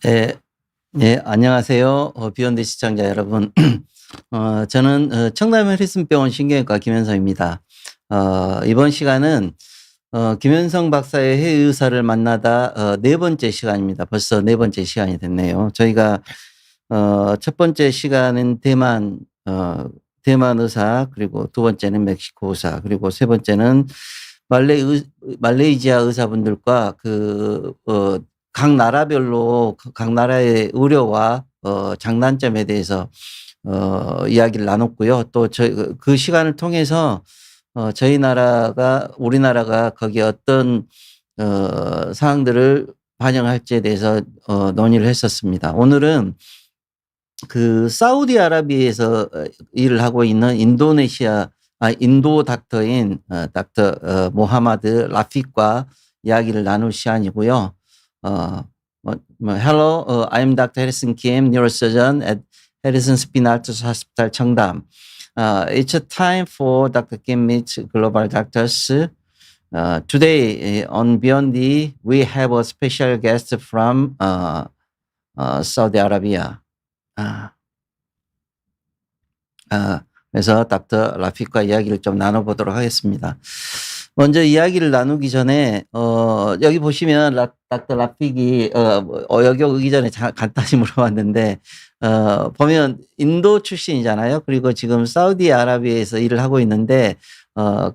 네, 네, 안녕하세요. 비욘드 시청자 여러분. 저는 청담 해리슨병원 신경외과 김현성입니다. 이번 시간은 김현성 박사의 해외 의사를 만나다 네 번째 시간입니다. 벌써 네 번째 시간이 됐네요. 저희가 첫 번째 시간은 대만 의사, 그리고 두 번째는 멕시코 의사, 그리고 세 번째는 말레이시아 의사분들과 각 나라별로 각 나라의 의료와 장단점에 대해서 이야기를 나눴고요. 또 그 시간을 통해서 우리나라가 거기에 어떤 사항들을 반영할지에 대해서 논의를 했었습니다. 오늘은 그 사우디아라비아에서 일을 하고 있는 인도 닥터인 닥터 모하마드 라픽과 이야기를 나눌 시간이고요. Hello, I'm Dr. Harrison Kim, neurosurgeon at Harrison Spinal Hospital, Cheongdam. It's a time for Dr. Kim meets global doctors. Today on Beyond we have a special guest from Saudi Arabia. 그래서 닥터 라픽과 이야기를 좀 나눠보도록 하겠습니다. 먼저 이야기를 나누기 전에 여기 보시면 닥터 라픽이 여기 오기 전에 간단히 물어봤는데 보면 인도 출신이잖아요. 그리고 지금 사우디아라비아에서 일을 하고 있는데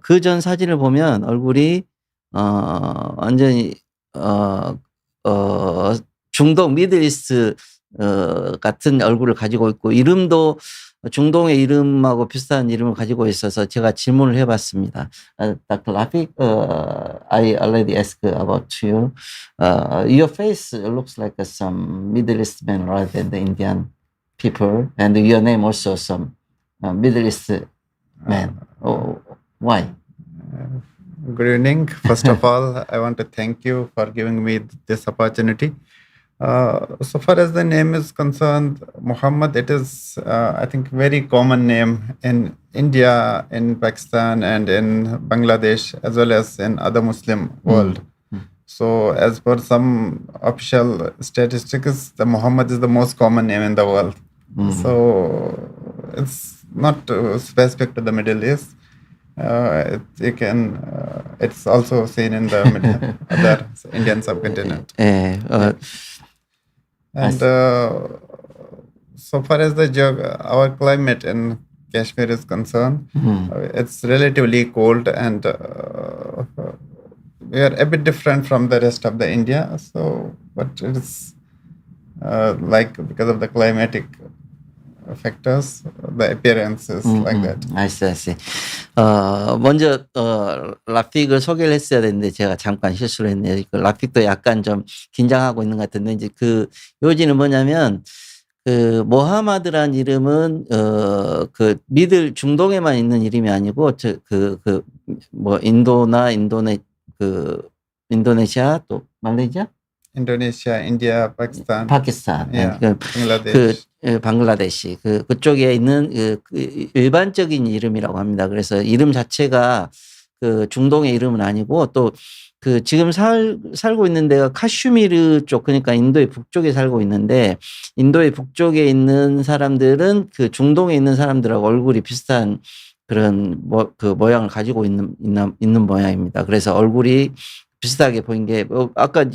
그 전 사진을 보면 얼굴이 완전히 중동 미들이스트 같은 얼굴을 가지고 있고 이름도 중동의 이름하고 비슷한 이름을 가지고 있어서 제가 질문을 해봤습니다. Dr. Rafiq, I already asked about you. Your face looks like some Middle East man rather than the Indian people, and your name also some Middle East man. Why? Good evening. First of all, I want to thank you for giving me this opportunity. So far as the name is concerned, Muhammad, it is, I think, very common name in India, in Pakistan, and in Bangladesh, as well as in other Muslim world. So as per some official statistics, the Muhammad is the most common name in the world. So it's not specific to the Middle East. It's also seen in the other Indian subcontinent. And so far as our climate in Kashmir is concerned, it's relatively cold, and we are a bit different from the rest of the India. So, but it is because of the climatic factors, the appearance is like that. I see. 먼저 라픽을 소개를 했어야 되는데 제가 잠깐 실수를 했네요. 라픽도 약간 좀 긴장하고 있는 것 같은데 이제 그 요지는 뭐냐면 그 모하마드란 이름은 중동에만 있는 이름이 아니고 인도네시아 또 말레이시아? Indonesia, India, 파키스탄, Bangladesh. 방글라데시 그쪽에 있는 일반적인 이름이라고 합니다. 그래서 이름 자체가 중동의 이름은 아니고 또 지금 살고 있는 데가 카슈미르 쪽, 그러니까 인도의 북쪽에 살고 있는데 인도의 북쪽에 있는 사람들은 중동에 있는 사람들하고 얼굴이 비슷한 그런 모양을 가지고 있는 모양입니다. 그래서 얼굴이 비슷하게 보인 게 아까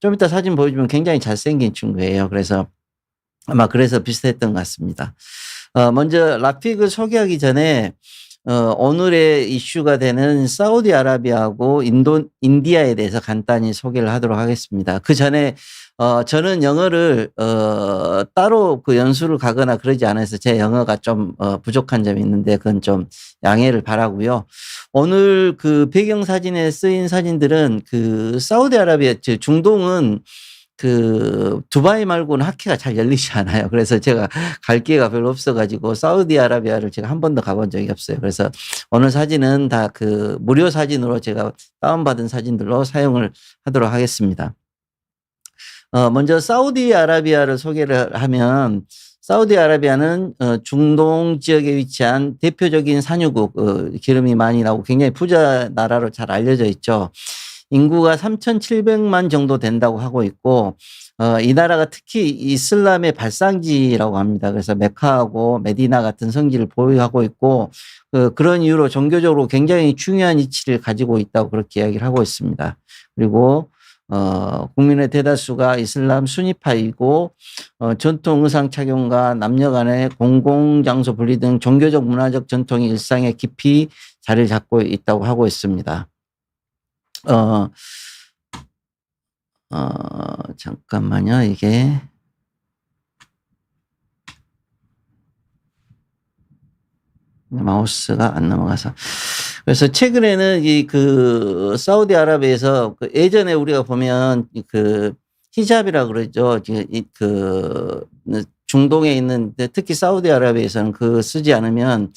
좀 이따 사진 보여주면 굉장히 잘생긴 친구예요. 그래서 아마 그래서 비슷했던 것 같습니다. 먼저 라픽을 소개하기 전에 오늘의 이슈가 되는 사우디아라비아하고 인디아에 대해서 간단히 소개를 하도록 하겠습니다. 그 전에 저는 영어를 따로 연수를 가거나 그러지 않아서 제 영어가 좀 부족한 점이 있는데 그건 좀 양해를 바라고요. 오늘 배경 사진에 쓰인 사진들은 사우디아라비아, 중동은 두바이 말고는 학회가 잘 열리지 않아요. 그래서 제가 갈 기회가 별로 없어가지고 사우디아라비아를 제가 한 번도 가본 적이 없어요. 그래서 오늘 사진은 다 무료 사진으로 제가 다운받은 사진들로 사용을 하도록 하겠습니다. 먼저 사우디아라비아를 소개를 하면 사우디아라비아는 중동 지역에 위치한 대표적인 산유국, 기름이 많이 나오고 굉장히 부자 나라로 잘 알려져 있죠. 인구가 3,700만 정도 된다고 하고 있고 이 나라가 특히 이슬람의 발상지라고 합니다. 그래서 메카하고 메디나 같은 성지를 보유하고 있고 그런 이유로 종교적으로 굉장히 중요한 위치를 가지고 있다고 그렇게 이야기를 하고 있습니다. 그리고 국민의 대다수가 이슬람 수니파이고 전통 의상 착용과 남녀 간의 공공장소 분리 등 종교적 문화적 전통이 일상에 깊이 자리를 잡고 있다고 하고 있습니다. 잠깐만요. 이게 마우스가 안 넘어가서. 그래서 최근에는 사우디아라비아에서 예전에 우리가 보면 히잡이라 그러죠. 중동에 있는 특히 사우디아라비아에서는 쓰지 않으면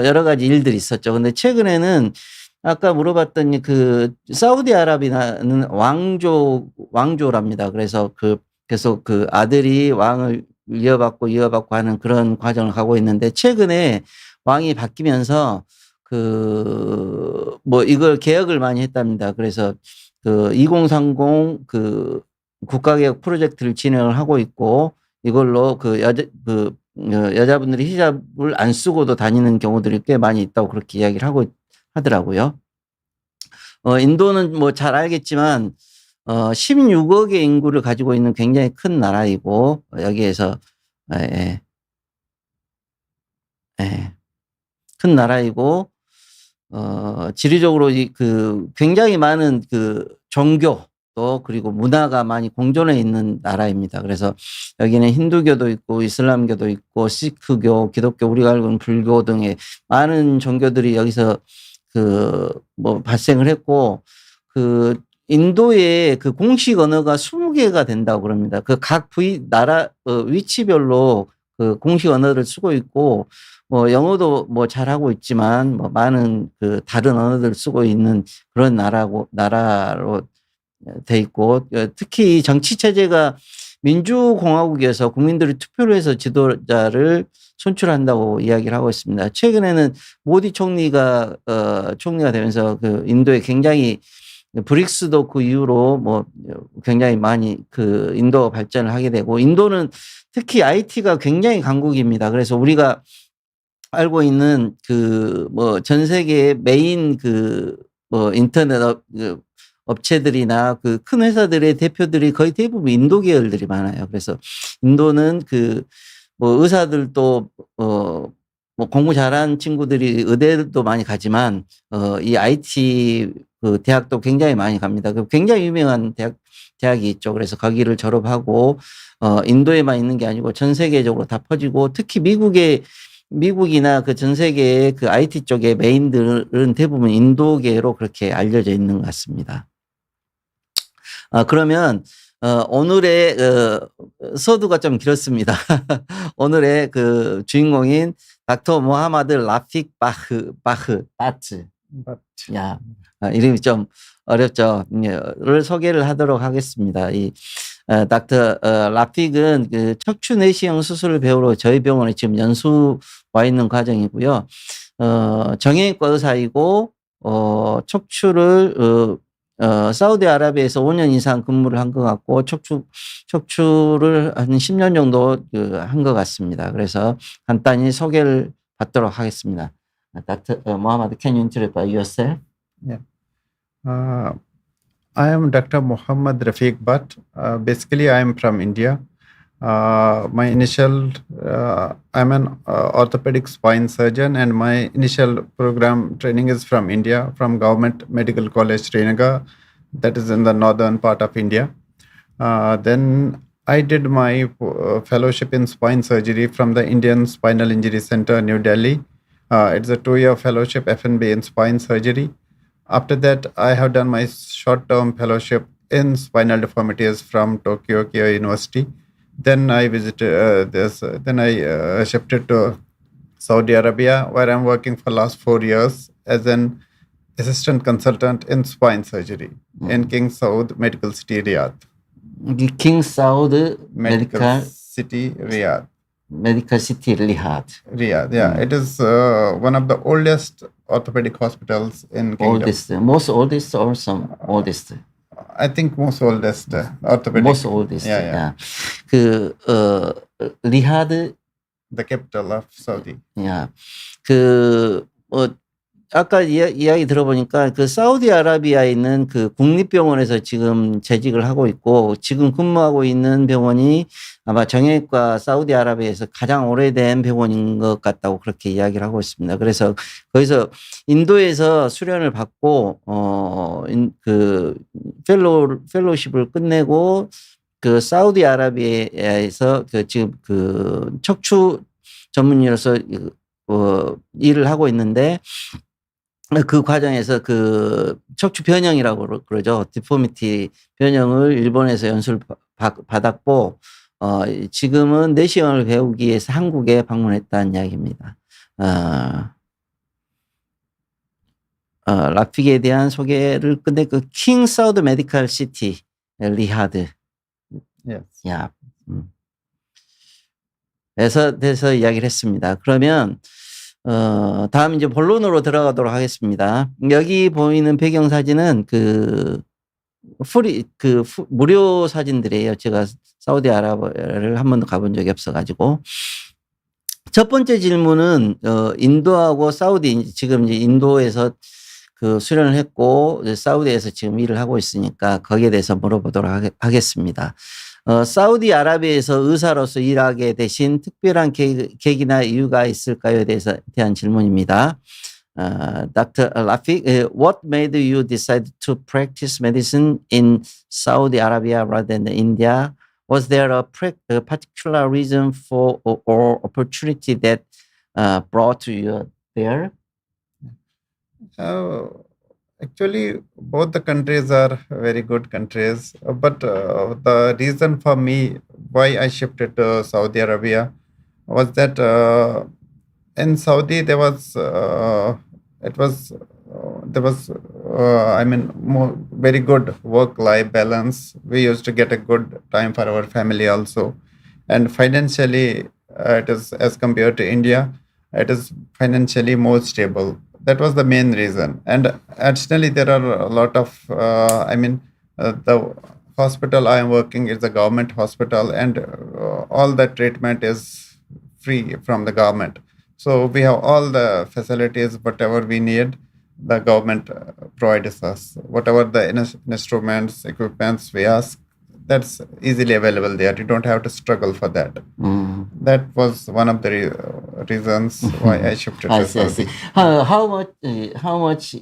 여러 가지 일들이 있었죠. 근데 최근에는 아까 물어봤더니 사우디아라비아는 왕조랍니다. 그래서 계속 아들이 왕을 이어받고 하는 그런 과정을 가고 있는데 최근에 왕이 바뀌면서 이걸 개혁을 많이 했답니다. 그래서 2030 국가개혁 프로젝트를 진행을 하고 있고 이걸로 여자분들이 히잡을 안 쓰고도 다니는 경우들이 꽤 많이 있다고 그렇게 이야기를 하더라고요. 인도는 잘 알겠지만 16억의 인구를 가지고 있는 굉장히 큰 나라이고 여기에서 큰 나라이고 지리적으로 굉장히 많은 종교 또 그리고 문화가 많이 공존해 있는 나라입니다. 그래서 여기는 힌두교도 있고 이슬람교도 있고 시크교, 기독교, 우리가 알고 있는 불교 등의 많은 종교들이 여기서 발생을 했고 인도의 공식 언어가 20개가 된다고 그럽니다. 각 나라 위치별로 공식 언어를 쓰고 있고 영어도 잘하고 있지만 많은 다른 언어들을 쓰고 있는 그런 나라로 돼 있고 특히 정치 체제가 민주공화국에서 국민들이 투표를 해서 지도자를 선출한다고 이야기를 하고 있습니다. 최근에는 모디 총리가 되면서 인도에 굉장히 브릭스도 그 이후로 굉장히 많이 인도가 발전을 하게 되고 인도는 특히 IT가 굉장히 강국입니다. 그래서 우리가 알고 있는 전 세계의 메인 인터넷 업체들이나 큰 회사들의 대표들이 거의 대부분 인도 계열들이 많아요. 그래서 인도는 의사들도 공부 잘한 친구들이 의대도 많이 가지만 이 IT 대학도 굉장히 많이 갑니다. 굉장히 유명한 대학이 있죠. 그래서 거기를 졸업하고 인도에만 있는 게 아니고 전 세계적으로 다 퍼지고 특히 미국이나 전 세계의 IT 쪽의 메인들은 대부분 인도계로 그렇게 알려져 있는 것 같습니다. 그러면 오늘의 서두가 좀 길었습니다. 오늘의 주인공인 닥터 모하마드 라픽 바트. 야, 이름이 좀 어렵죠. 를 소개를 하도록 하겠습니다. 닥터 라픽은 척추 내시경 수술을 배우러 저희 병원에 지금 연수 와 있는 과정이고요. 정형외과 의사이고 척추를 사우디아라비아에서 5년 이상 근무를 한 것 같고 척추를 한 10년 정도 한 것 같습니다. 그래서 간단히 소개를 받도록 하겠습니다. Dr. Mohammed, can you introduce yourself? Yeah. I am Dr. Mohammad Rafiq Bhatt. Basically, I am from India. My initial, I'm an orthopedic spine surgeon, and my initial program training is from India, from Government Medical College, Srinagar, that is in the northern part of India. Then I did my fellowship in spine surgery from the Indian Spinal Injury Center, New Delhi. It's a 2-year fellowship, FNB in spine surgery. After that, I have done my short-term fellowship in spinal deformities from Tokyo Keio University. Then I visited shifted to Saudi Arabia, where I'm working for last 4 years as an assistant consultant in spine surgery in King Saud Medical City, Riyadh. King Saud Medical City, Riyadh. medical city Riyadh. Riyadh, yeah. It is one of the oldest orthopedic hospitals in Kingdom. Oldest, most oldest or some oldest. I think most oldest orthopedic. Most oldest. Yeah, yeah. 그 리하드. The capital of Saudi. 야, 아까 이야기 들어보니까 그 사우디아라비아에 있는 그 국립병원에서 지금 재직을 하고 있고 지금 근무하고 있는 병원이 아마 정형외과 사우디아라비아에서 가장 오래된 병원인 것 같다고 그렇게 이야기를 하고 있습니다. 그래서 거기서 인도에서 수련을 받고 그 펠로우십을 끝내고 그 사우디아라비아에서 그 지금 그 척추 전문의로서 일을 하고 있는데 그 과정에서 그 척추 변형이라고 그러죠. 디포미티 변형을 일본에서 연수를 받았고 지금은 내시경을 배우기 위해서 한국에 방문했다는 이야기입니다. 라픽에 대한 소개를 끝내 그 킹 사우드 메디컬 시티 리하드. Yes. 야. 돼서 이야기를 했습니다. 그러면 다음 이제 본론으로 들어가도록 하겠습니다. 여기 보이는 배경 사진은 무료 사진들이에요. 제가 사우디아라비아를 한 번도 가본 적이 없어가지고. 첫 번째 질문은 인도하고 사우디 지금 이제 인도에서 그 수련을 했고 사우디에서 지금 일을 하고 있으니까 거기에 대해서 물어보도록 하겠습니다. 사우디아라비아에서 의사로서 일하게 되신 특별한 계기나 이유가 있을까요에 대한 질문입니다. Dr. Rafiq, what made you decide to practice medicine in Saudi Arabia rather than India? Was there a particular reason for or opportunity that brought you there? Actually, both the countries are very good countries, but the reason for me why I shifted to Saudi Arabia was that in Saudi there was very good work-life balance. We used to get a good time for our family also, and financially it is, as compared to India, it is financially more stable. That was the main reason. And additionally, there are a lot of, the hospital I am working is a government hospital, and all the treatment is free from the government. So we have all the facilities, whatever we need, the government provides us. Whatever the instruments, equipments we ask, that's easily available there. You don't have to struggle for that. That was one of the reasons why I shifted to Saudi. How much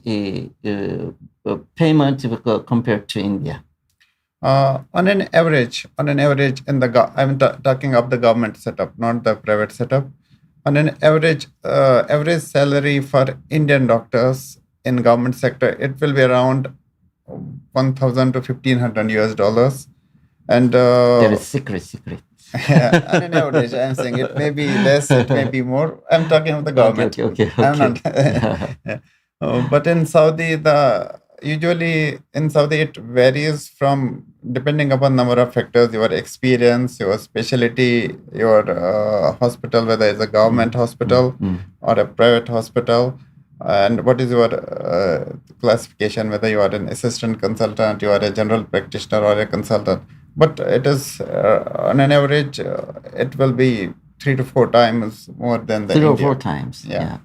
payment compared to India? On an average, in the I'm talking of the government setup, not the private setup. On an average salary for Indian doctors in government sector, it will be around 1,000 to 1,500 US dollars. And there is secret. Yeah, on an average, I'm saying it may be less, it may be more. I'm talking of the government. Okay. I'm not. Yeah. But in Saudi, usually in Saudi it varies from depending upon number of factors: your experience, your specialty, your hospital, whether it's a government hospital or a private hospital, and what is your classification, whether you are an assistant consultant, you are a general practitioner or a consultant. But it is on an average, it will be 3 to 4 times more than the 3 or India. 4 times. Yeah.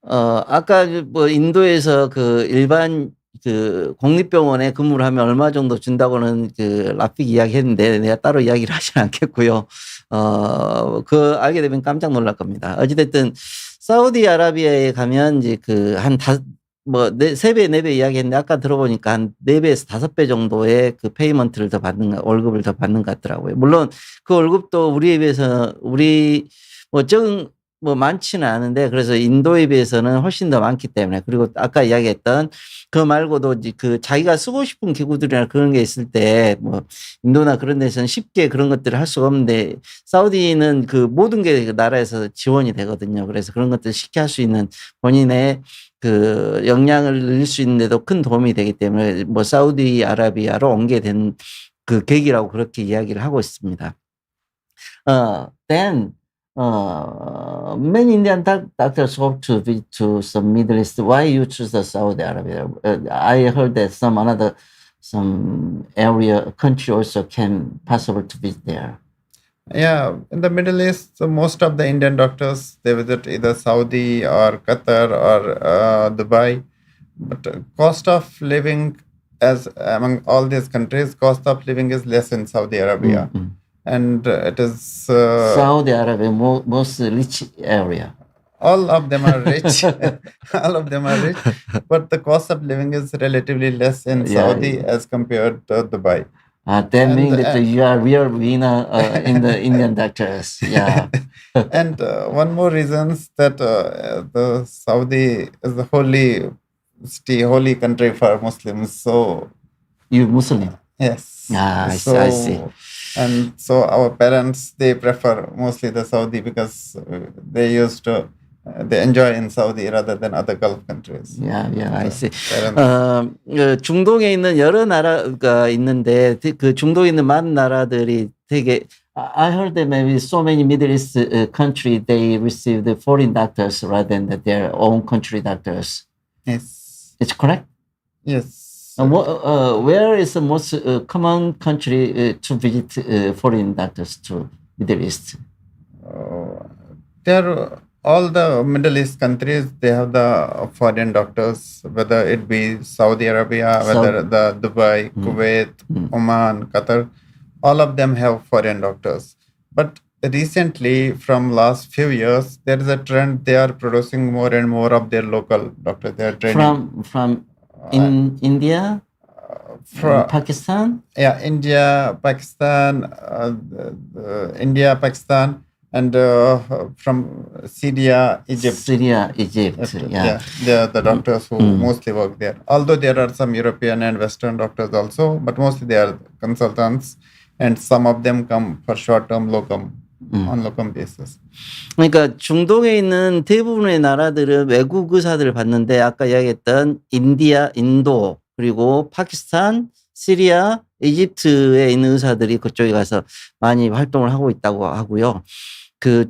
아까 뭐 인도에서 그 일반 그 공립병원에 근무를 하면 얼마 정도 준다고는 그 라픽 이야기했는데 내가 따로 이야기를 하지는 않겠고요. 알게 되면 깜짝 놀랄 겁니다. 어찌됐든 사우디아라비아에 가면 이제 그 한 3배, 4배 이야기했는데 아까 들어보니까 한 4배에서 5배 정도의 그 페이먼트를 월급을 더 받는 것 같더라고요. 물론 그 월급도 우리에 비해서 많지는 않은데 그래서 인도에 비해서는 훨씬 더 많기 때문에 그리고 아까 이야기했던 그 말고도 이제 그 자기가 쓰고 싶은 기구들이나 그런 게 있을 때 인도나 그런 데서는 쉽게 그런 것들을 할 수가 없는데 사우디는 그 모든 게 그 나라에서 지원이 되거든요. 그래서 그런 것들을 쉽게 할 수 있는 본인의 그 역량을 늘릴 수 있는데도 큰 도움이 되기 때문에 사우디아라비아로 옮게 된 그 계기라고 그렇게 이야기를 하고 있습니다. Then many Indian doctors hope to visit to some Middle East. Why you choose the Saudi Arabia? I heard that some area country also can possible to visit there. Yeah, in the Middle East, so most of the Indian doctors they visit either Saudi or Qatar or Dubai. But cost of living, as among all these countries, cost of living is less in Saudi Arabia, and it is Saudi Arabia, most rich area. all of them are rich. All of them are rich, but the cost of living is relatively less in Yeah, Saudi as compared to Dubai. That And, means that you are real winner in the Indian doctors. Yeah. And one more reason is that the Saudi is the holy country for Muslims. So You Muslim. yes, Ah, I see. And so our parents they prefer mostly the Saudi because they enjoy in Saudi rather than other Gulf countries. Yeah, I see. Parents. 중동에 있는 여러 나라가 있는데 그 중동에 있는 많은 나라들이 되게 I heard that maybe so many Middle East country they receive the foreign doctors rather than their own country doctors. Yes. It's correct? Yes. Where is the most common country to visit foreign doctors to Middle East? There all the Middle East countries they have the foreign doctors, whether it be Saudi Arabia, whether the Dubai, Kuwait, Oman, Qatar, all of them have foreign doctors. But recently, from last few years, there is a trend they are producing more and more of their local doctors. They are training From India, from Pakistan. Yeah, India, Pakistan, and from Syria, Egypt. Yeah. They are the doctors who mostly work there. Although there are some European and Western doctors also, but mostly they are consultants, and some of them come for short-term on locum basis. 그러니까 중동에 있는 대부분의 나라들은 외국 의사들을 받는데 아까 이야기했던 인도 그리고 파키스탄, 시리아, 이집트에 있는 의사들이 그쪽에 가서 많이 활동을 하고 있다고 하고요. 그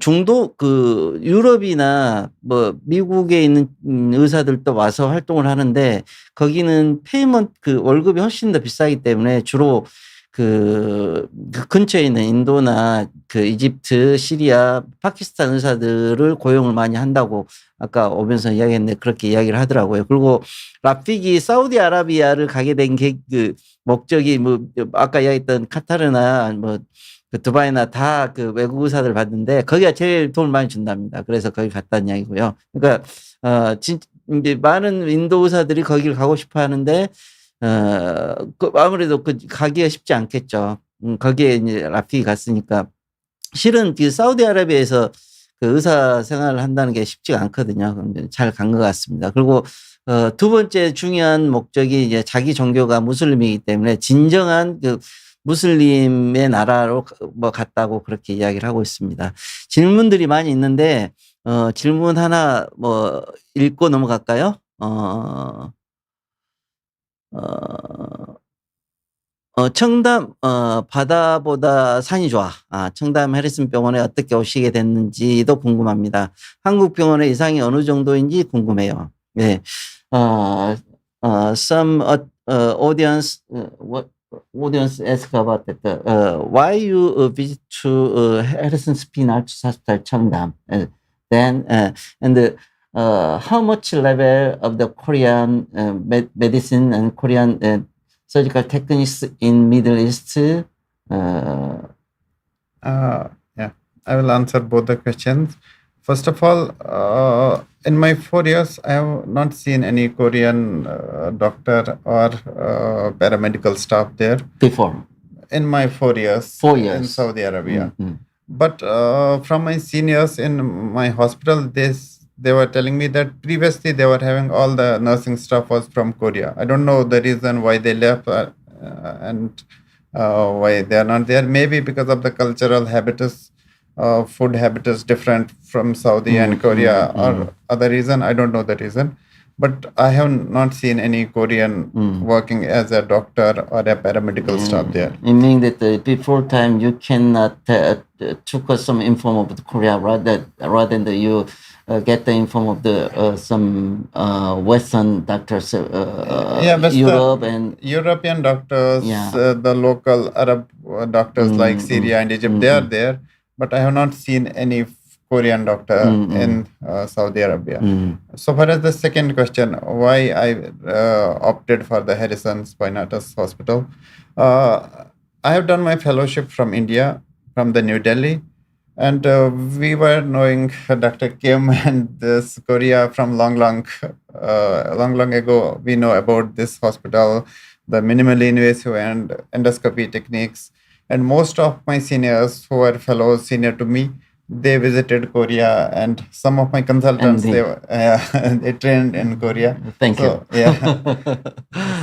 유럽이나 뭐 미국에 있는 의사들도 와서 활동을 하는데 거기는 페이먼트 월급이 훨씬 더 비싸기 때문에 주로 그 근처에 있는 인도나 이집트, 시리아, 파키스탄 의사들을 고용을 많이 한다고 아까 오면서 이야기했는데 그렇게 이야기를 하더라고요. 그리고 라픽이 사우디아라비아를 가게 된 목적이 뭐 아까 이야기했던 카타르나 두바이나 다 외국 의사들 봤는데 거기가 제일 돈을 많이 준답니다. 그래서 거기 갔다는 이야기고요. 그러니까 이제 많은 인도 의사들이 거기를 가고 싶어 하는데 아무래도 가기가 쉽지 않겠죠. 거기에 이제 라픽이 갔으니까 실은 사우디아라비아에서 의사 생활을 한다는 게 쉽지가 않거든요. 잘 간 것 같습니다. 그리고 두 번째 중요한 목적이 이제 자기 종교가 무슬림이기 때문에 진정한 무슬림의 나라로 갔다고 그렇게 이야기를 하고 있습니다. 질문들이 많이 있는데 질문 하나 읽고 넘어갈까요? 청담 바다보다 산이 좋아. 청담 해리슨 병원에 어떻게 오시게 됐는지도 궁금합니다. 한국 병원의 이상이 어느 정도인지 궁금해요. 네. Some audience ask about that. Why you visit to Harrison Spinach Hospital Cheongdam? Then and how much level of the Korean medicine and Korean surgical techniques in Middle East? Yeah, I will answer both the questions. First of all, in my 4 years, I have not seen any Korean doctor or paramedical staff there. Before? In my 4 years. 4 years. In Saudi Arabia. But from my seniors in my hospital, they were telling me that previously they were having all the nursing staff was from Korea. I don't know the reason why they left and why they are not there. Maybe because of the cultural habitus, food habitus different from Saudi and Korea or other reason. I don't know the reason. but I have not seen any Korean working as a doctor or a paramedical staff there. It means that before time you cannot took some info of Korea rather than you get the info of the some Western doctors, Europe and European doctors, Yeah. The local Arab doctors like Syria and Egypt, they are there, but I have not seen any Korean doctor in Saudi Arabia. So far as the second question, why I opted for the Harrison Spinatus Hospital, I have done my fellowship from India, from the New Delhi, and we were knowing Dr. Kim and this Korea from long ago. We know about this hospital, the minimally invasive and endoscopy techniques, and most of my seniors who are fellows senior to me, they visited Korea, and some of my consultants And they trained in Korea. Thank you.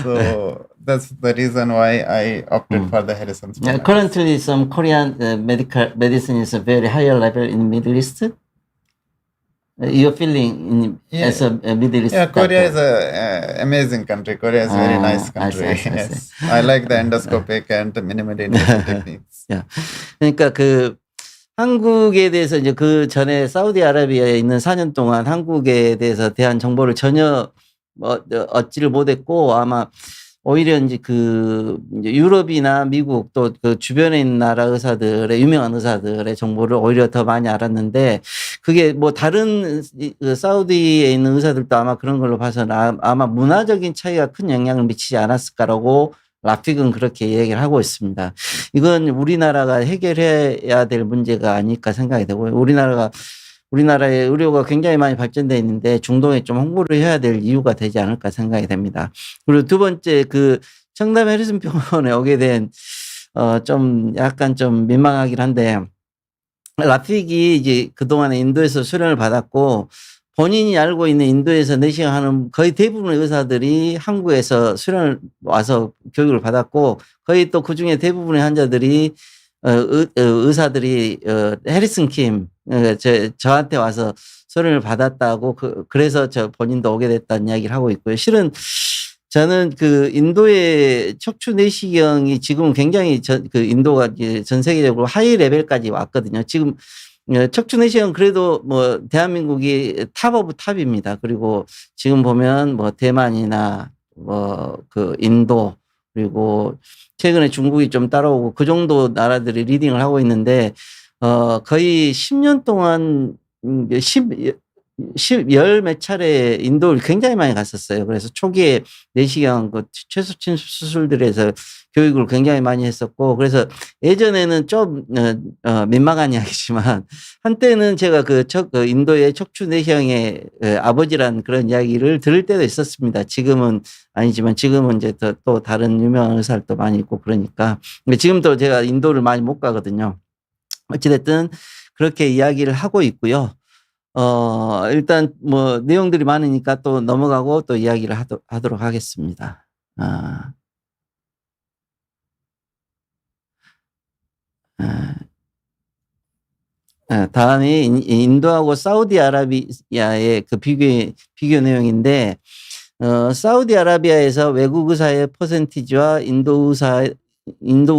So that's the reason why I opted for the Harrison Spinatus. Currently, some Korean medicine is a very higher level in Middle East. You're feeling as a Middle East. Yeah, Korea is doctor. an amazing country. Korea is a very nice I country. see. Yes, I like the endoscopic and minimally invasive techniques. 야, 그러니까 그 한국에 대해서 이제 그 전에 사우디아라비아에 있는 4년 동안 한국에 대한 정보를 전혀 얻지를 못했고, 아마 오히려 이제 이제 유럽이나 미국 또 그 주변에 있는 나라 의사들의 유명한 의사들의 정보를 오히려 더 많이 알았는데, 그게 뭐 다른 그 사우디에 있는 의사들도 아마 그런 걸로 봐서는 아마 문화적인 차이가 큰 영향을 미치지 않았을까라고 라픽은 그렇게 얘기를 하고 있습니다. 이건 우리나라가 해결해야 될 문제가 아닐까 생각이 되고요. 우리나라의 의료가 굉장히 많이 발전되어 있는데 중동에 좀 홍보를 해야 될 이유가 되지 않을까 생각이 됩니다. 그리고 두 번째, 그 청담 해리슨 병원에 오게 된 좀 약간 좀 민망하긴 한데, 라픽이 이제 그동안에 인도에서 수련을 받았고, 본인이 알고 있는 인도에서 내시경 하는 거의 대부분의 의사들이 한국에서 수련을 와서 교육을 받았고, 거의 또 그중에 대부분의 환자들이 의사들이 해리슨 킴 저한테 와서 수련을 받았다고 그래서 본인도 오게 됐다는 이야기를 하고 있고요. 실은 저는 그 인도의 척추 내시경이 지금 굉장히 그 인도가 이제 전 세계적으로 하이 레벨까지 왔거든요. 지금 척추 내시경 그래도 뭐 대한민국이 탑 오브 탑입니다. 그리고 지금 보면 뭐 대만이나 뭐 그 인도, 그리고 최근에 중국이 좀 따라오고 그 정도 나라들이 리딩을 하고 있는데, 거의 10년 동안 열 몇 차례 인도를 굉장히 많이 갔었어요. 그래서 초기에 내시경 그 최소친 수술들에서 교육을 굉장히 많이 했었고, 그래서 예전에는 좀 민망한 이야기지만 한때는 제가 그 인도의 척추 내시경의 아버지란 그런 이야기를 들을 때도 있었습니다. 지금은 아니지만 지금은 이제 또 다른 유명한 의사들도 많이 있고 그러니까. 지금도 제가 인도를 많이 못 가거든요. 어찌됐든 그렇게 이야기를 하고 있고요. 일단 뭐 내용들이 많으니까 또 넘어가고 또 이야기를 하도록 하겠습니다. 다음이 인도하고 사우디아라비아의 그 비교 내용인데, 사우디아라비아에서 외국 의사의 퍼센티지와 인도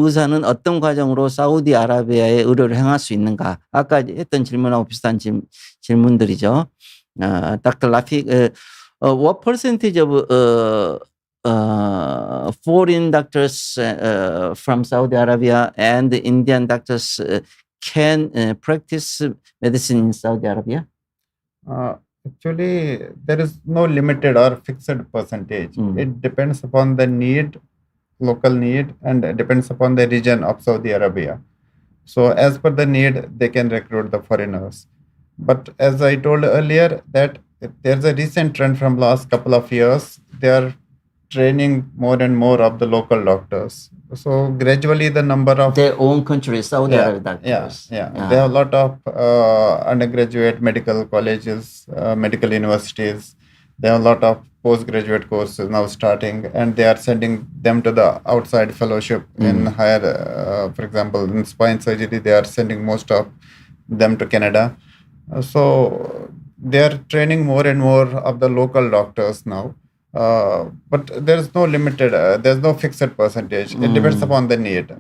의사는 어떤 과정으로 사우디아라비아에 의료를 행할 수 있는가? 아까 했던 질문하고 비슷한 질문들이죠. Dr. Rafiq, what percentage of foreign doctors from Saudi Arabia and Indian doctors can practice medicine in Saudi Arabia? Actually, there is no limited or fixed percentage. It depends upon the need, local need, and it depends upon the region of Saudi Arabia. So as per the need, they can recruit the foreigners. But as I told earlier, that there's a recent trend from last couple of years. They are training more and more of the local doctors. So gradually the number of their own country, Saudi Arabia doctors. They have a lot of undergraduate medical colleges, medical universities. They have a lot of postgraduate courses now starting, and they are sending them to the outside fellowship in higher, for example, in spine surgery, they are sending most of them to Canada. So they are training more and more of the local doctors now. But there is no limited, there's no fixed percentage. It depends upon the need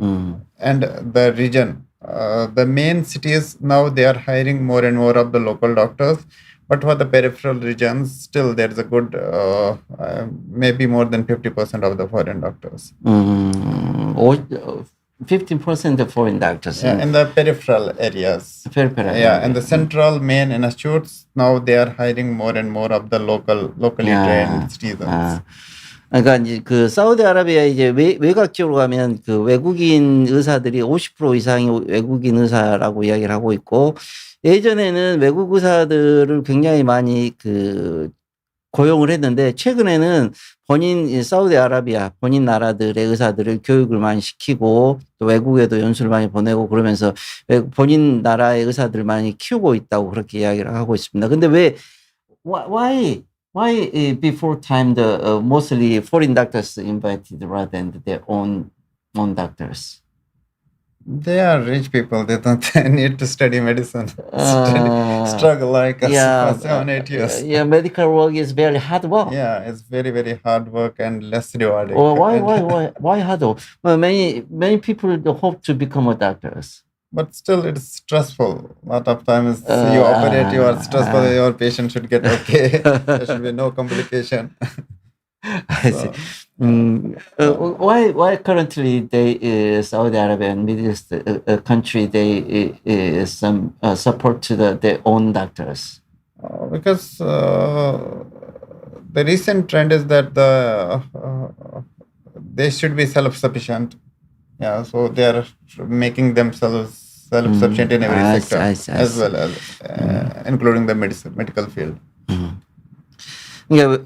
and the region. The main cities now they are hiring more and more of the local doctors, but for the peripheral regions, still there is a good, maybe more than 50% of the foreign doctors. 15% of foreign doctors. Yeah, in the peripheral areas. Peripheral. Yeah, and the central main institutes now they are hiring more and more of the locally trained citizens. 그러니까 이제 그 사우디아라비아 이제 외곽 지역으로 가면 그 외국인 의사들이 50% 이상이 외국인 의사라고 이야기를 하고 있고, 예전에는 외국 의사들을 굉장히 많이 그 고용을 했는데 최근에는 사우디아라비아 본인 나라들의 의사들을 교육을 많이 시키고 또 외국에도 연수를 많이 보내고 그러면서 본인 나라의 의사들을 많이 키우고 있다고 그렇게 이야기를 하고 있습니다. 근데 why before time the mostly foreign doctors invited rather than their own doctors? They are rich people. They don't need to study medicine. Struggle like us for 7-8 years. Yeah, medical work is very hard work. Yeah, it's very, very hard work and less rewarding. Why hard work? Well, many people hope to become a doctors. But still, it's stressful. A lot of times you operate, you are stressful, your patient should get okay. There should be no complication. I see. Why currently Saudi Arabia and Middle East country they some support to their own doctors? Because the recent trend is that they should be self-sufficient. Yeah, so they are making themselves self-sufficient in every sector, as well as including the medical field. 그러니까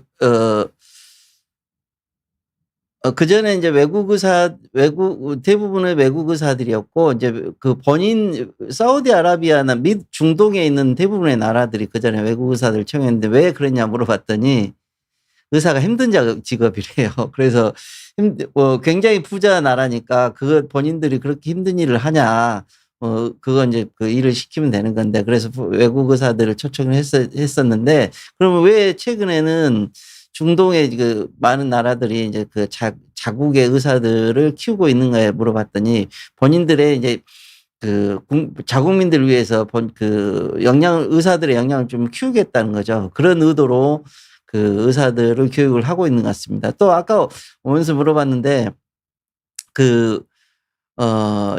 그 전에 이제 대부분의 외국 의사들이었고, 이제 그 사우디아라비아나 중동에 있는 대부분의 나라들이 그 전에 외국 의사들 청했는데 왜 그랬냐 물어봤더니 의사가 힘든 직업이래요. 그래서 굉장히 부자 나라니까 본인들이 그렇게 힘든 일을 하냐. 그건 이제 그 일을 시키면 되는 건데, 그래서 외국 의사들을 초청을 했었는데, 그러면 왜 최근에는 중동의 그 많은 나라들이 이제 그 자국의 의사들을 키우고 있는가에 물어봤더니 본인들의 이제 그 자국민들을 위해서 의사들의 역량을 좀 키우겠다는 거죠. 그런 의도로 그 의사들을 교육을 하고 있는 것 같습니다. 또 아까 오면서 물어봤는데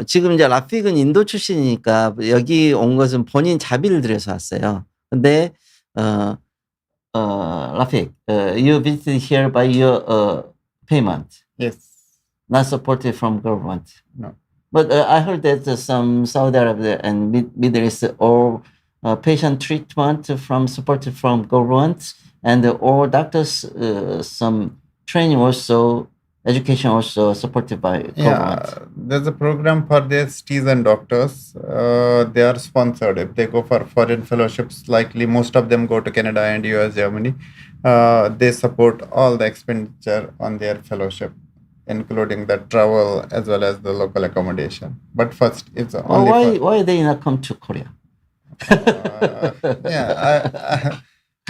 지금 이제 라픽은 인도 출신이니까 여기 온 것은 본인 자비를 들여서 왔어요. 근데 Rafiq, you visited here by your payment. Yes. Not supported from government. No. But I heard that some Saudi Arabia and Middle East all patient treatment supported from government, and all doctors some training also, education also supported by government. Yeah, there's a program for their citizen doctors. They are sponsored. If they go for foreign fellowships, likely most of them go to Canada and US, Germany. They support all the expenditure on their fellowship, including the travel as well as the local accommodation. But first, it's only why they not come to Korea?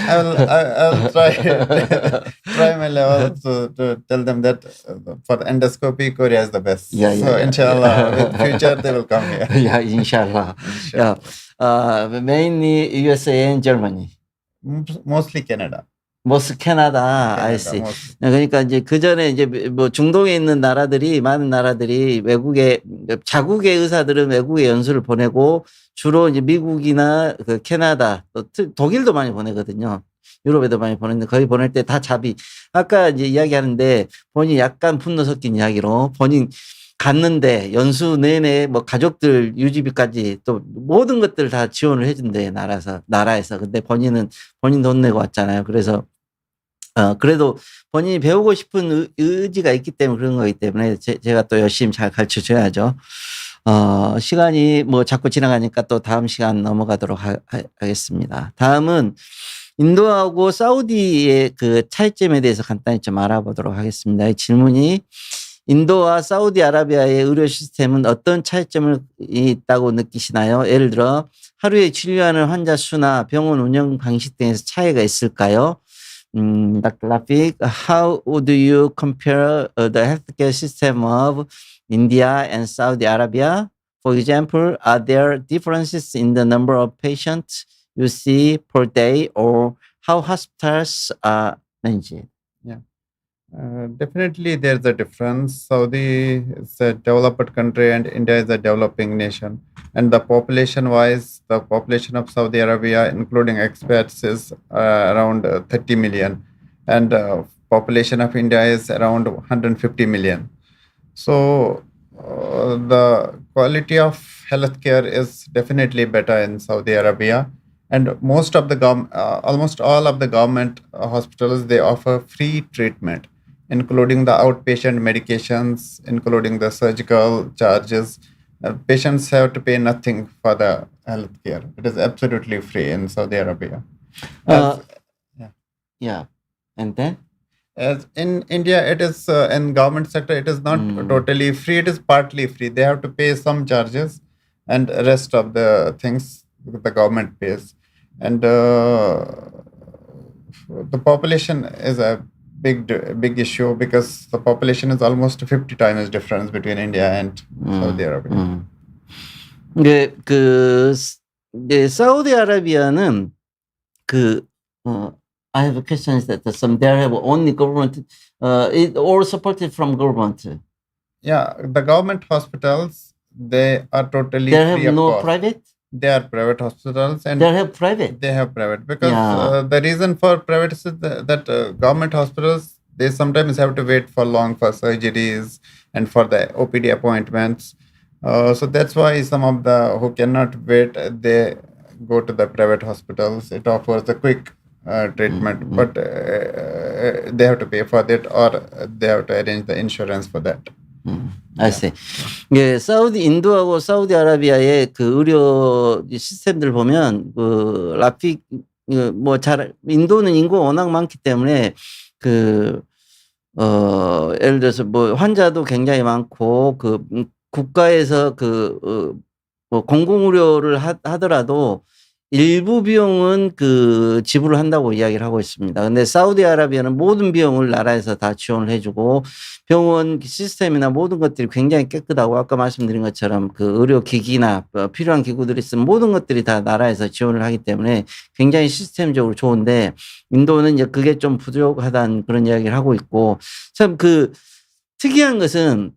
I will try my level to tell them that for endoscopy, Korea is the best. Inshallah, with future they will come here. Yeah, inshallah. Mainly USA and Germany. Mostly Canada. Most Canada, I see. 그러니까 이제 그 전에 이제 뭐 중동에 있는 많은 나라들이 자국의 의사들은 외국에 연수를 보내고 주로 이제 미국이나 그 캐나다, 또 독일도 많이 보내거든요. 유럽에도 많이 보냈는데 거기 보낼 때 다 아까 이제 이야기하는데 본인이 약간 분노 섞인 이야기로 본인 갔는데 연수 내내 뭐 가족들 유지비까지 또 모든 것들 다 지원을 해준대, 나라에서. 근데 본인 돈 내고 왔잖아요. 그래서 그래도 본인이 배우고 싶은 의지가 있기 때문에 그런 거기 때문에 제가 또 열심히 잘 가르쳐 줘야죠. 시간이 뭐 자꾸 지나가니까 또 다음 시간 넘어가도록 하겠습니다. 다음은 인도하고 사우디의 그 차이점에 대해서 간단히 좀 알아보도록 하겠습니다. 이 질문이 인도와 사우디아라비아의 의료 시스템은 어떤 차이점을 있다고 느끼시나요? 예를 들어 하루에 진료하는 환자 수나 병원 운영 방식 등에서 차이가 있을까요? Dr. Rafiq, how would you compare the healthcare system of India and Saudi Arabia? For example, are there differences in the number of patients you see per day or how hospitals are managed? Definitely, there's a difference. Saudi is a developed country and India is a developing nation. And the population-wise, the population of Saudi Arabia, including expats, is around 30 million, and population of India is around 150 million. So the quality of healthcare is definitely better in Saudi Arabia. And most of the almost all of the government hospitals, they offer free treatment, including the outpatient medications, including the surgical charges. Patients have to pay nothing for the healthcare. It is absolutely free in Saudi Arabia. Yeah. And then? As in India, it is in government sector, it is not totally free. It is partly free. They have to pay some charges, and rest of the things the government pays. And the population is a big issue because the population is almost 50 times difference between India and Saudi Arabia. 네, 사우디아라비아는 I have a question is that there have only government, it all supported from government. Yeah, the government hospitals, they are totally There free have of no cost. private? They are private hospitals, and They have private. they have private because Yeah. the reason for private is that government hospitals, they sometimes have to wait for long for surgeries and for the OPD appointments. So that's why some of the who cannot wait, they go to the private hospitals. It offers a quick treatment, but they have to pay for that, or they have to arrange the insurance for that. I see. 예, 인도하고 사우디아라비아의 그 의료 시스템들 보면 라픽 인도는 인구가 워낙 많기 때문에 예를 들어서 뭐 환자도 굉장히 많고 국가에서 뭐 공공의료를 하더라도 일부 비용은 지불을 한다고 이야기를 하고 있습니다. 근데 사우디아라비아는 모든 비용을 나라에서 다 지원을 해주고 병원 시스템이나 모든 것들이 굉장히 깨끗하고 아까 말씀드린 것처럼 의료기기나 필요한 기구들이 있으면 모든 것들이 다 나라에서 지원을 하기 때문에 굉장히 시스템적으로 좋은데 인도는 이제 그게 좀 부족하다는 그런 이야기를 하고 있고 참 특이한 것은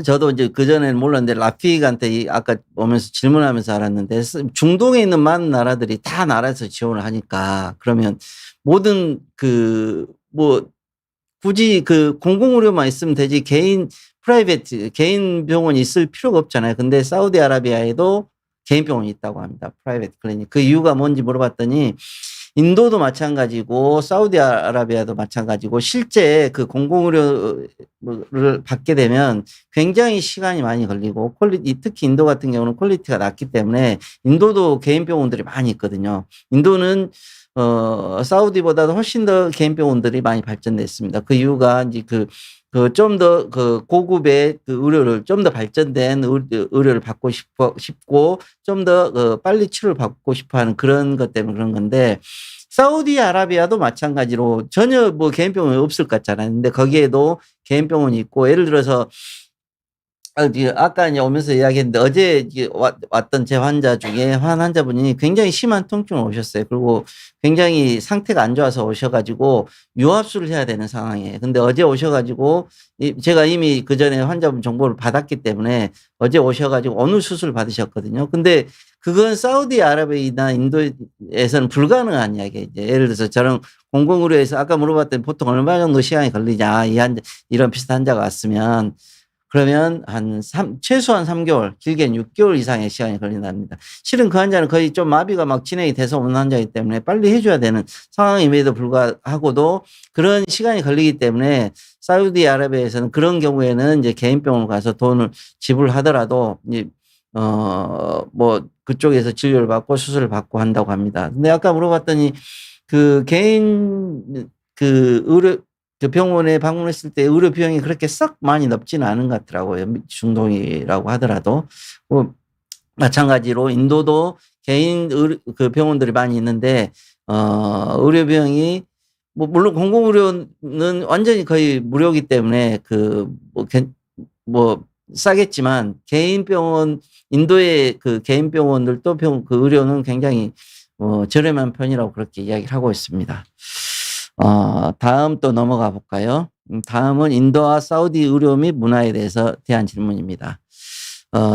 저도 이제 그전에는 몰랐는데 라픽한테 아까 오면서 질문하면서 알았는데 중동에 있는 많은 나라들이 다 나라에서 지원을 하니까 그러면 모든 뭐 굳이 공공의료만 있으면 되지 개인 병원이 있을 필요가 없잖아요. 근데 사우디아라비아에도 개인 병원이 있다고 합니다. 프라이빗 클리닉. 그 이유가 뭔지 물어봤더니 인도도 마찬가지고 사우디아라비아도 마찬가지고 실제 공공의료를 받게 되면 굉장히 시간이 많이 걸리고 특히 인도 같은 경우는 퀄리티가 낮기 때문에 인도도 개인 병원들이 많이 있거든요. 인도는 사우디보다도 훨씬 더 개인 병원들이 많이 발전됐습니다. 그 이유가 이제 좀 더 고급의 의료를 좀 더 발전된 의료를 받고 싶고 좀 더 빨리 치료를 받고 싶어 하는 그런 것 때문에 그런 건데 사우디아라비아도 마찬가지로 전혀 뭐 개인 병원이 없을 것 같잖아요. 근데 거기에도 개인 병원이 있고 예를 들어서 아까 이제 오면서 이야기했는데 어제 왔던 제 환자 중에 한 환자분이 굉장히 심한 통증을 오셨어요. 그리고 굉장히 상태가 안 좋아서 오셔가지고 유압수를 해야 되는 상황이에요. 근데 어제 오셔가지고 제가 이미 그 전에 환자분 정보를 받았기 때문에 어제 오셔가지고 어느 수술 받으셨거든요. 근데 그건 사우디아라비아나 인도에서는 불가능한 이야기예요. 예를 들어서 저는 공공의료에서 아까 물어봤더니 보통 얼마 정도 시간이 걸리냐 이런 비슷한 환자가 왔으면 그러면 최소한 3개월, 길게는 6개월 이상의 시간이 걸린답니다. 실은 그 환자는 거의 좀 마비가 막 진행이 돼서 오는 환자이기 때문에 빨리 해줘야 되는 상황임에도 불구하고도 그런 시간이 걸리기 때문에 사우디아라비아에서는 그런 경우에는 이제 개인 병원을 가서 돈을 지불하더라도 뭐 그쪽에서 진료를 받고 수술을 받고 한다고 합니다. 근데 아까 물어봤더니 개인 의료 그 병원에 방문했을 때 의료 비용이 그렇게 썩 많이 높지는 않은 것 같더라고요. 중동이라고 하더라도. 마찬가지로 인도도 개인 그 병원들이 많이 있는데 의료 비용이 물론 공공의료는 완전히 거의 무료이기 때문에 싸겠지만 개인 병원 인도의 그 개인 병원들도 그 의료는 굉장히 저렴한 편이라고 그렇게 이야기를 하고 있습니다. 다음 또 넘어가 볼까요? 다음은 인도와 사우디 의료 및 문화에 대해서 대한 질문입니다.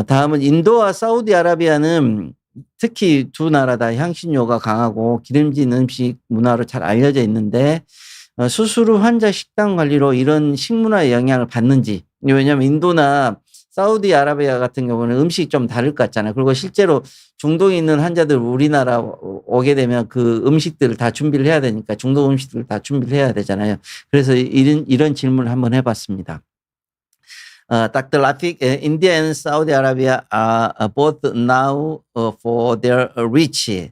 다음은 인도와 사우디아라비아는 특히 두 나라 다 향신료가 강하고 기름진 음식 문화로 잘 알려져 있는데 수술 후 환자 식단 관리로 이런 식문화의 영향을 받는지. 왜냐하면 인도나 사우디아라비아 같은 경우는 음식이 좀 다를 것 같잖아요. 그리고 실제로 중동에 있는 환자들 우리나라 오게 되면 그 음식들을 다 준비를 해야 되니까 중동 음식들을 다 준비를 해야 되잖아요. 그래서 이런 질문을 한번 해봤습니다. Dr. Rafiq, India and Saudi Arabia are both now for their rich,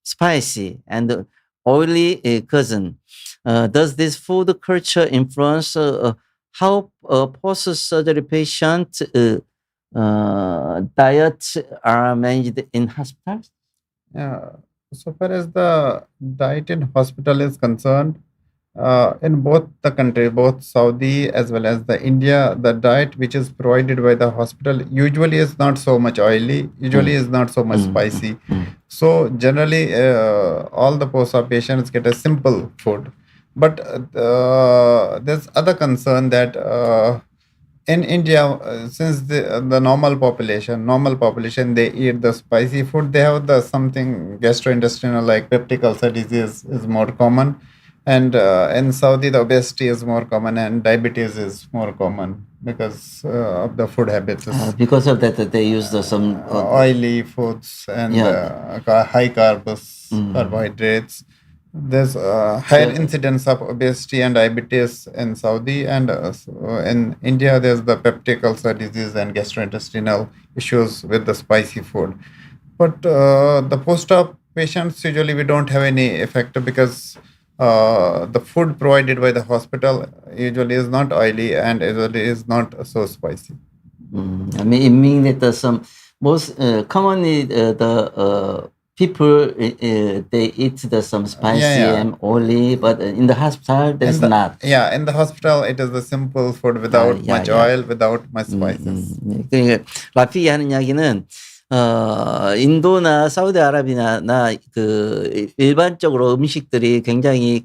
spicy, and oily cuisine. Does this food culture influence how post-surgery patient diets are managed in hospitals? So far as the diet in hospital is concerned, in both the country, both Saudi as well as the India, the diet which is provided by the hospital usually is not so much oily, usually is not so much spicy. So generally, all the post-op patients get a simple food. But there's other concern that in India, since the normal population, they eat the spicy food. They have the something gastrointestinal like peptic ulcer disease is more common. And in Saudi, the obesity is more common and diabetes is more common because of the food habits. Because of that, they use some oily foods and high carbs, carbohydrates. There's higher incidence of obesity and diabetes in Saudi, and in India, there's the peptic ulcer disease and gastrointestinal issues with the spicy food. But the post-op patients, usually we don't have any effect because the food provided by the hospital usually is not oily and usually is not so spicy. I mean, it means that most commonly the people they eat some spicy and oily, but in the hospital there's not. Yeah, in the hospital it is the simple food without much oil, without much spices. 그러니까 라피기 하는 이야기는 인도나 사우디아라비아나 그 일반적으로 음식들이 굉장히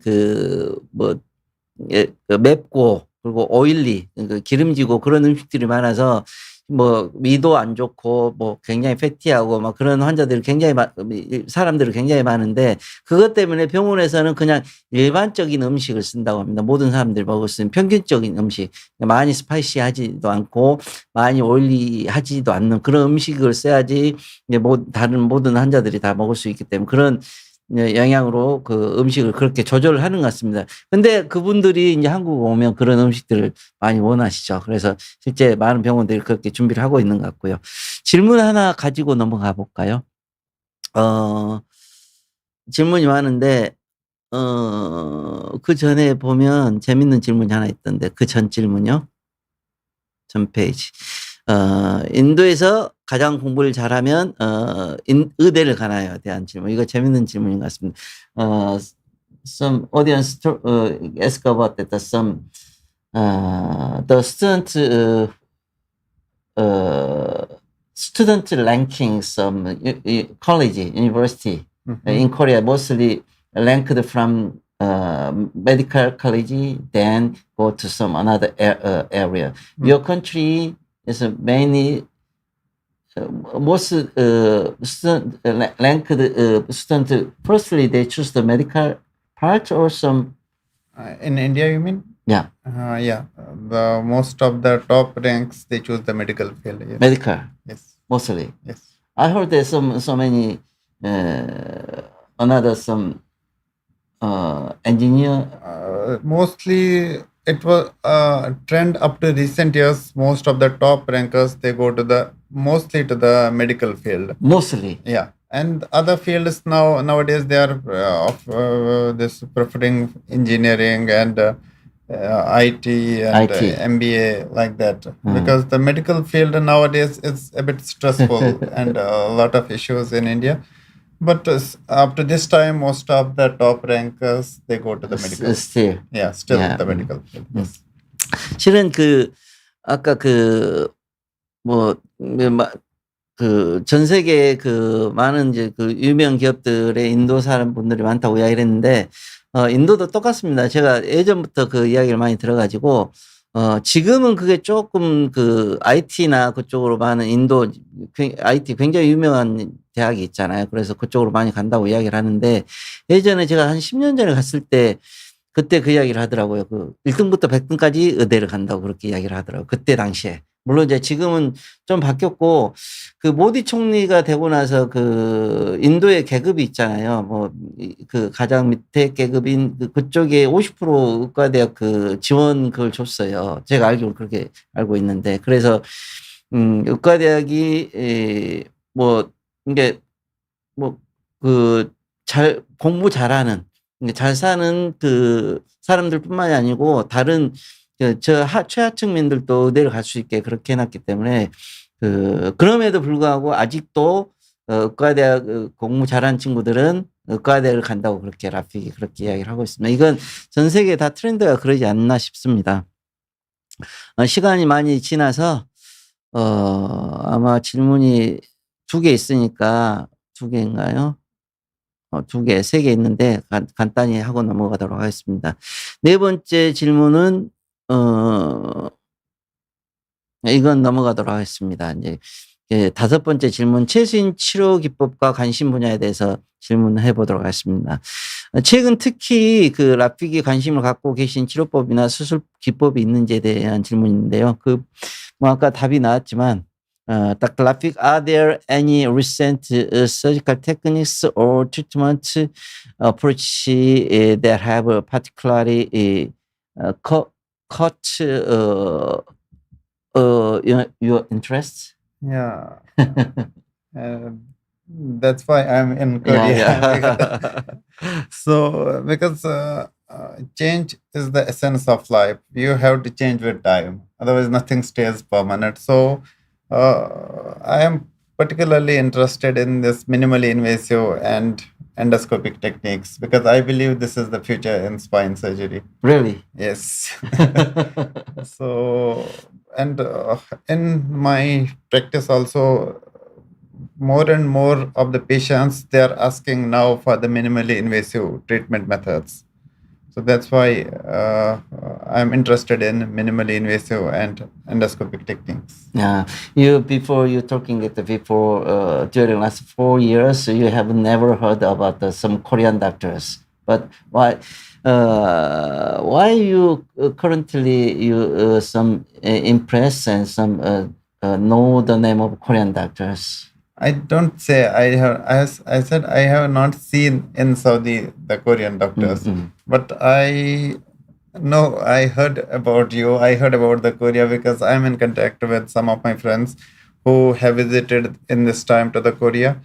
맵고 그리고 오일리 기름지고 그런 음식들이 많아서 위도 안 좋고 굉장히 패티하고 막 그런 환자들이 사람들이 굉장히 많은데 그것 때문에 병원에서는 그냥 일반적인 음식을 쓴다고 합니다. 모든 사람들이 먹을 수 있는 평균적인 음식, 많이 스파이시하지도 않고 많이 오일리하지도 않는 그런 음식을 써야지 다른 모든 환자들이 다 먹을 수 있기 때문에 그런 영향으로 그 음식을 그렇게 조절을 하는 것 같습니다. 근데 그분들이 이제 한국 오면 그런 음식들을 많이 원하시죠. 그래서 실제 많은 병원들이 그렇게 준비를 하고 있는 것 같고요. 질문 하나 가지고 넘어가 볼까요? 질문이 많은데, 그 전에 보면 재밌는 질문이 하나 있던데, 그 전 질문요? 전 페이지. 인도에서 가장 공부를 잘하면 의대를 가나요? 대한 질문. 이거 재밌는 질문인 것 같습니다. Some audience ask about that. The student ranking college, university in Korea mostly ranked from medical college, then go to some another area. Your country is mainly most student ranked student. Firstly, they choose the medical part or some. In India, you mean? Yeah. Yeah. The most of the top ranks they choose the medical field. Yes. Medical. Yes. Mostly. Yes. I heard there's so many engineer. Mostly it was a trend up to recent years. Most of the top rankers they go to mostly to the medical field. Mostly. Yeah, and other fields nowadays they are this preferring engineering and IT and IT. MBA like that, because the medical field nowadays is a bit stressful and a lot of issues in India. But up to this time, most of the top rankers they go to the medical. Still. Yeah, still Yeah. the medical field. Yes. 실은 아까 전 세계 많은 이제 유명 기업들의 인도 사람 분들이 많다고 이야기를 했는데, 인도도 똑같습니다. 제가 예전부터 그 이야기를 많이 들어가지고, 지금은 그게 조금 IT나 그쪽으로 많은 인도, IT 굉장히 유명한 대학이 있잖아요. 그래서 그쪽으로 많이 간다고 이야기를 하는데, 예전에 제가 한 10년 전에 갔을 때, 그때 그 이야기를 하더라고요. 1등부터 100등까지 의대를 간다고 그렇게 이야기를 하더라고요. 그때 당시에. 물론 이제 지금은 좀 바뀌었고, 모디 총리가 되고 나서 인도의 계급이 있잖아요. 가장 밑에 계급인 그쪽에 50% 의과대학 지원 그걸 줬어요. 제가 알기로 그렇게 알고 있는데. 그래서, 의과대학이, 이게, 공부 잘하는, 잘 사는 사람들뿐만이 아니고 다른 최하층민들도 의대를 갈 수 있게 그렇게 해놨기 때문에 그럼에도 불구하고 아직도 의과대학 공부 잘하는 친구들은 의과대를 간다고 그렇게 라픽이 그렇게 이야기를 하고 있습니다. 이건 전 세계 다 트렌드가 그러지 않나 싶습니다. 시간이 많이 지나서 아마 질문이 2개 있으니까 2개인가요? 2개, 3개 있는데 간단히 하고 넘어가도록 하겠습니다. 네 번째 질문은 이건 넘어가도록 하겠습니다. 이제 5번째 질문, 최신 치료 기법과 관심 분야에 대해서 질문해 보도록 하겠습니다. 최근 특히 라픽이 관심을 갖고 계신 치료법이나 수술 기법이 있는지에 대한 질문인데요. 아까 답이 나왔지만, Dr. Rafiq, are there any recent surgical techniques or treatment approach that have particularly caught your interest? Yeah. That's why I'm in Korea. Yeah. So, because change is the essence of life. You have to change with time. Otherwise, nothing stays permanent. So, I am particularly interested in this minimally invasive and endoscopic techniques because I believe this is the future in spine surgery. Really? Yes. So, and in my practice also, more and more of the patients, they are asking now for the minimally invasive treatment methods. So that's why I'm interested in minimally invasive and endoscopic techniques. Yeah, before during last 4 years, you have never heard about some Korean doctors. But why you currently some impressed and some know the name of Korean doctors? I don't say I have. I said I have not seen in Saudi the Korean doctors, but I know I heard about you. I heard about the Korea because I'm in contact with some of my friends who have visited in this time to the Korea.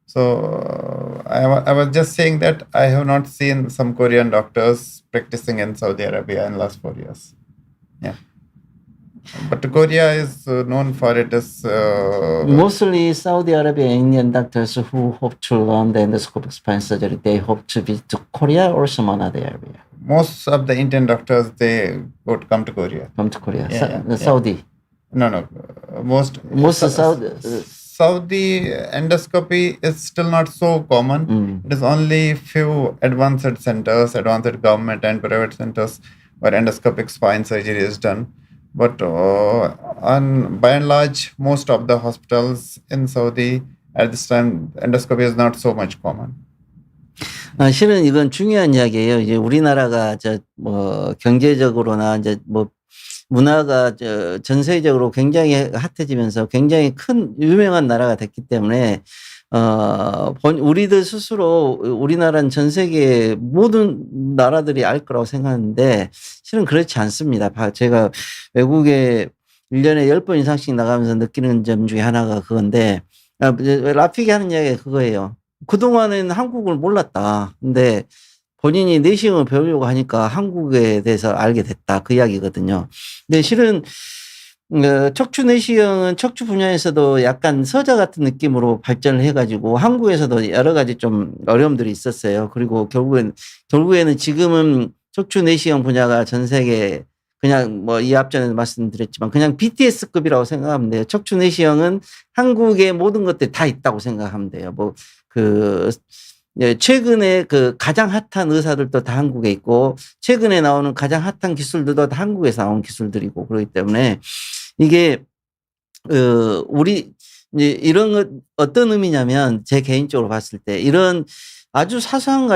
So I was just saying that I have not seen some Korean doctors practicing in Saudi Arabia in last 4 years. Yeah. But Korea is known for its mostly Saudi Arabia Indian doctors who hope to learn the endoscopic spine surgery. They hope to visit Korea or some another area. Most of the Indian doctors they would come to Korea. Come to Korea. Yeah, Saudi. No. Most Saudi endoscopy is still not so common. It is only few advanced centers, advanced government and private centers where endoscopic spine surgery is done. But by and large, most of the hospitals in Saudi at this time, endoscopy is not so much common. 실은 이건 중요한 이야기예요. 이제 우리나라가 경제적으로나 이제 문화가 전 세계적으로 굉장히 핫해지면서 굉장히 큰 유명한 나라가 됐기 때문에 우리들 스스로 우리나라는 전 세계 모든 나라들이 알 거라고 생각하는데 실은 그렇지 않습니다. 제가 외국에 1년에 10번 이상씩 나가면서 느끼는 점 중에 하나가 그건데 라픽이 하는 이야기가 그거예요. 그동안에는 한국을 몰랐다. 근데 본인이 내시경을 배우려고 하니까 한국에 대해서 알게 됐다. 그 이야기거든요. 근데 실은 척추 내시경은 척추 분야에서도 약간 서자 같은 느낌으로 발전을 해가지고 한국에서도 여러 가지 좀 어려움들이 있었어요. 그리고 결국에는 지금은 척추 내시경 분야가 전 세계 그냥 뭐 이 앞전에도 말씀드렸지만 그냥 BTS급이라고 생각하면 돼요. 척추 내시경은 한국의 모든 것들이 다 있다고 생각하면 돼요. 뭐 최근에 그 가장 핫한 의사들도 다 한국에 있고 최근에 나오는 가장 핫한 기술들도 다 한국에서 나온 기술들이고 그렇기 때문에 이게 우리 이제 이런 것 어떤 의미냐면 제 개인적으로 봤을 때 이런 아주 사소한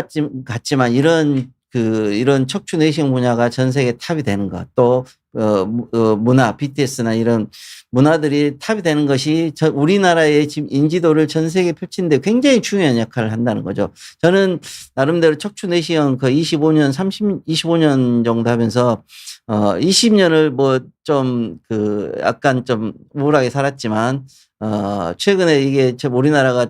같지만 이런 척추 내시경 분야가 전 세계 탑이 되는 것, 또 문화, BTS나 이런 문화들이 탑이 되는 것이 우리나라의 지금 인지도를 전 세계에 펼치는데 굉장히 중요한 역할을 한다는 거죠. 저는 나름대로 척추 내시경 그 25년 정도 하면서 20년을 뭐 좀 약간 좀 우울하게 살았지만 최근에 이게 우리나라가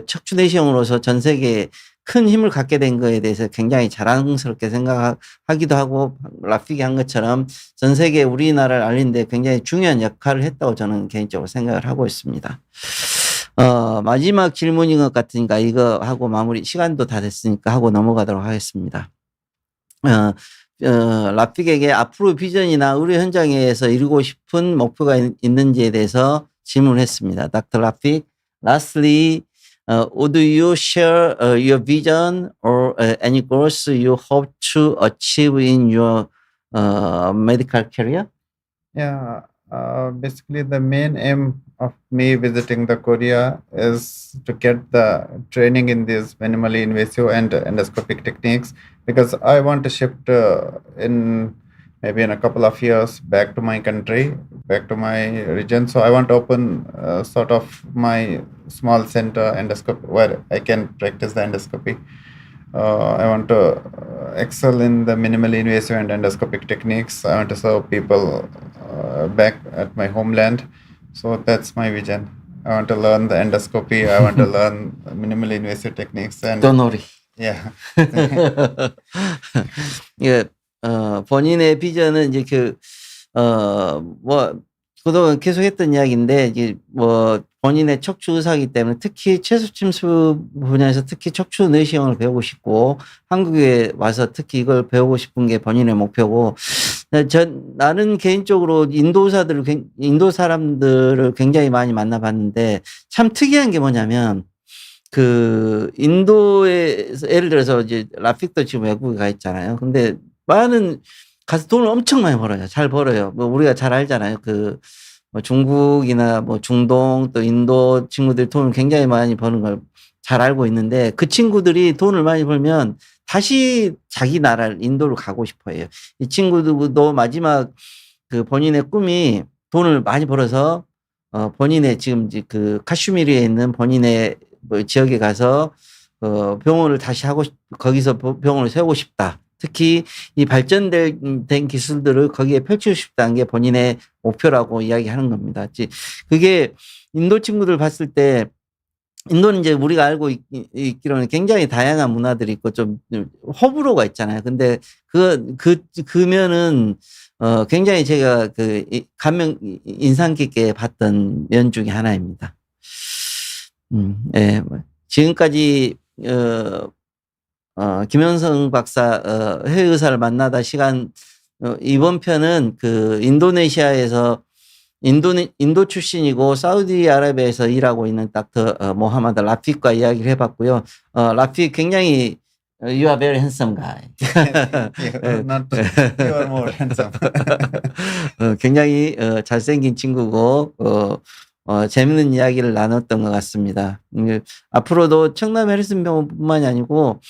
척추 내시경으로서 전 세계에 큰 힘을 갖게 된 거에 대해서 굉장히 자랑스럽게 생각하기도 하고 라픽이 한 것처럼 전 세계 우리나라를 알리는 데 굉장히 중요한 역할을 했다고 저는 개인적으로 생각을 하고 있습니다. 마지막 질문인 것 같으니까 이거 하고 마무리 시간도 다 됐으니까 하고 넘어가도록 하겠습니다. 라픽에게 앞으로 비전이나 의료 현장에서 이루고 싶은 목표가 있는지에 대해서 질문했습니다. Dr. Rafiq, lastly, would you share your vision or any goals you hope to achieve in your medical career? Yeah, basically the main aim of me visiting the Korea is to get the training in these minimally invasive and endoscopic techniques, because I want to shift in maybe in a couple of years back to my country, back to my region. So I want to open sort of my small center endoscopy where I can practice the endoscopy. I want to excel in the minimally invasive and endoscopic techniques. I want to serve people back at my homeland. So that's my vision. I want to learn the endoscopy. I want to learn minimally invasive techniques. And Don't worry. yeah. 예, 본인의 비전은 이제 그동안 계속 했던 이야기인데, 이제 본인의 척추 의사이기 때문에 특히 채소침수 분야에서 특히 척추 내시경을 배우고 싶고, 한국에 와서 특히 이걸 배우고 싶은 게 본인의 목표고, 나는 개인적으로 인도 사람들을 굉장히 많이 만나봤는데, 참 특이한 게 뭐냐면, 인도에서, 예를 들어서 이제 라픽도 지금 외국에 가 있잖아요. 근데 가서 돈을 엄청 많이 벌어요. 잘 벌어요. 뭐 우리가 잘 알잖아요. 뭐 중국이나 뭐 중동 또 인도 친구들이 돈을 굉장히 많이 버는 걸 잘 알고 있는데, 그 친구들이 돈을 많이 벌면 다시 자기 나라 인도를 가고 싶어 해요. 이 친구들도 마지막 본인의 꿈이 돈을 많이 벌어서 본인의 지금 카슈미르에 있는 본인의 지역에 가서 병원을 다시 거기서 병원을 세우고 싶다. 특히 이 발전된 기술들을 거기에 펼치고 싶다는 게 본인의 목표라고 이야기하는 겁니다. 그게 인도 친구들 봤을 때, 인도는 이제 우리가 알고 있기로는 굉장히 다양한 문화들이 있고 좀 호불호가 있잖아요. 근데 그면은 굉장히 제가 인상 깊게 봤던 면 중에 하나입니다. 예, 지금까지 김현성 박사 해외 의사를 만나다 이번 편은 인도네시아에서 인도 출신이고 사우디아라비아에서 일하고 있는 닥터 모하마드 라픽과 이야기를 해봤고요. 라픽 굉장히 you are very handsome guy. You are more handsome. 굉장히 잘생긴 친구고 재밌는 이야기를 나눴던 것 같습니다. 앞으로도 청남 해리슨 병원뿐만이 아니고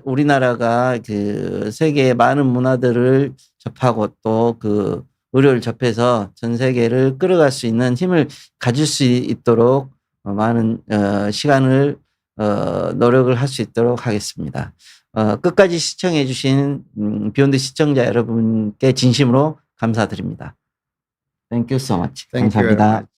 우리나라가 세계의 많은 문화들을 접하고 또 의료를 접해서 전 세계를 끌어갈 수 있는 힘을 가질 수 있도록 많은 시간을 노력을 할 수 있도록 하겠습니다. 끝까지 시청해 주신 비욘드 시청자 여러분께 진심으로 감사드립니다. Thank you so much. Thank you very 감사합니다. much.